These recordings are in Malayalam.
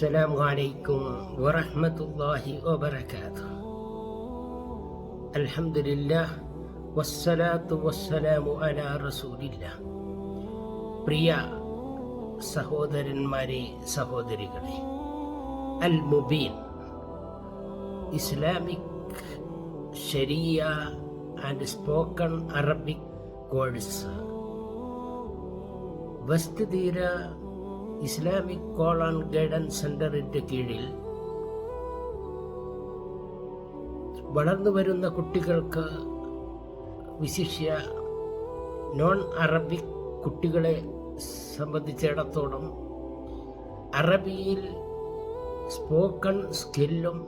السلام عليكم ورحمة الله وبركاته. الحمد لله والصلاة والسلام على رسول الله. പ്രിയ സഹോദരന്മാരെ, സഹോദരികളെ, അൽ മുബീൻ ഇസ്ലാമിക് ശരിയ and spoken Arabic course west തീര ഇസ്ലാമിക് കോൾ ആൻഡ് ഗൈഡൻസ് സെന്ററിന്റെ കീഴിൽ വളർന്നു വരുന്ന കുട്ടികൾക്ക്, വിശിഷ്യ നോൺ അറബിക് കുട്ടികളെ സംബന്ധിച്ചിടത്തോളം അറബിയിൽ സ്പോക്കൺ സ്കില്ലും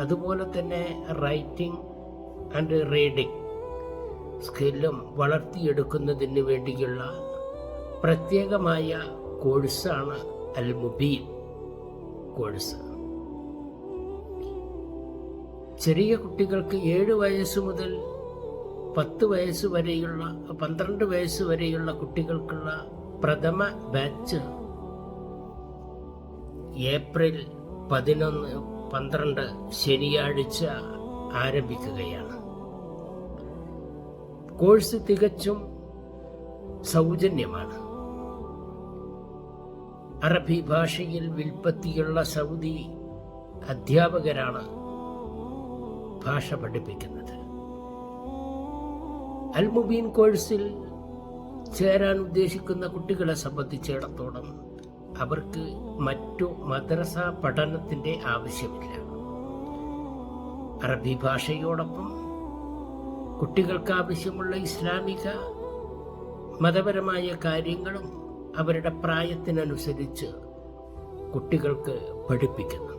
അതുപോലെ തന്നെ റൈറ്റിംഗ് ആൻഡ് റീഡിംഗ് സ്കില്ലും വളർത്തിയെടുക്കുന്നതിന് വേണ്ടിയുള്ള പ്രത്യേകമായ കോഴ്സാണ് അൽ മുബീൻ കോഴ്സ്. ചെറിയ കുട്ടികൾക്ക് 7 വയസ്സ് മുതൽ 10 വയസ്സ് വരെയുള്ള 12 വയസ്സ് വരെയുള്ള കുട്ടികൾക്കുള്ള പ്രഥമ ബാച്ച് ഏപ്രിൽ 11-12 ശനിയാഴ്ച ആരംഭിക്കുകയാണ്. കോഴ്സ് തികച്ചും സൗജന്യമാണ്. അറബി ഭാഷയിൽ വിൽപ്പത്തിയുള്ള സൗദി അധ്യാപകരാണ് ഭാഷ പഠിപ്പിക്കുന്നത്. അൽ മുബീൻ കോഴ്സിൽ ചേരാൻ ഉദ്ദേശിക്കുന്ന കുട്ടികളെ സംബന്ധിച്ചിടത്തോളം അവർക്ക് മറ്റു മദ്രസ പഠനത്തിന്റെ ആവശ്യമില്ല. അറബി ഭാഷയോടൊപ്പം കുട്ടികൾക്ക് ആവശ്യമുള്ള ഇസ്ലാമിക മതപരമായ കാര്യങ്ങളും അവരുടെ പ്രായത്തിനനുസരിച്ച് കുട്ടികൾക്ക് പഠിപ്പിക്കുന്നു.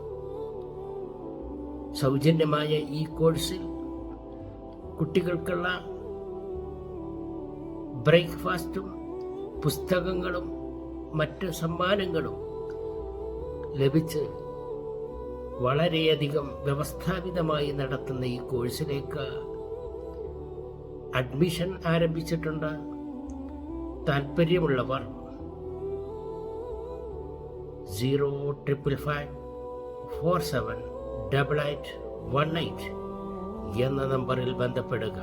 സൗജന്യമായ ഈ കോഴ്സിൽ കുട്ടികൾക്കുള്ള ബ്രേക്ക്ഫാസ്റ്റും പുസ്തകങ്ങളും മറ്റ് സമ്മാനങ്ങളും ലഭിച്ച് വളരെയധികം വ്യവസ്ഥാപിതമായി നടത്തുന്ന ഈ കോഴ്സിലേക്ക് അഡ്മിഷൻ ആരംഭിച്ചിട്ടുണ്ട്. താല്പര്യമുള്ളവർ 05554788818 എന്ന നമ്പറിൽ ബന്ധപ്പെടുക.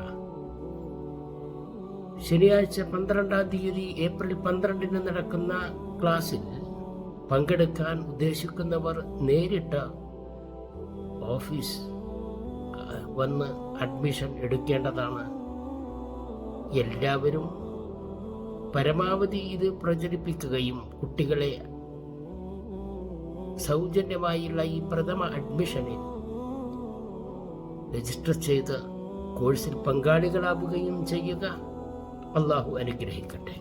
ശനിയാഴ്ച 12-ാം തീയതി ഏപ്രിൽ 12-ന് നടക്കുന്ന ക്ലാസ്സിൽ പങ്കെടുക്കാൻ ഉദ്ദേശിക്കുന്നവർ നേരിട്ട് ഓഫീസ് വന്ന് അഡ്മിഷൻ എടുക്കേണ്ടതാണ്. എല്ലാവരും പരമാവധി ഇത് പ്രചരിപ്പിക്കുകയും കുട്ടികളെ സൗജന്യമായുള്ള ഈ പ്രഥമ അഡ്മിഷനിൽ രജിസ്റ്റർ ചെയ്ത് കോഴ്സിൽ പങ്കാളികളാവുകയും ചെയ്യുക. അള്ളാഹു അനുഗ്രഹിക്കട്ടെ.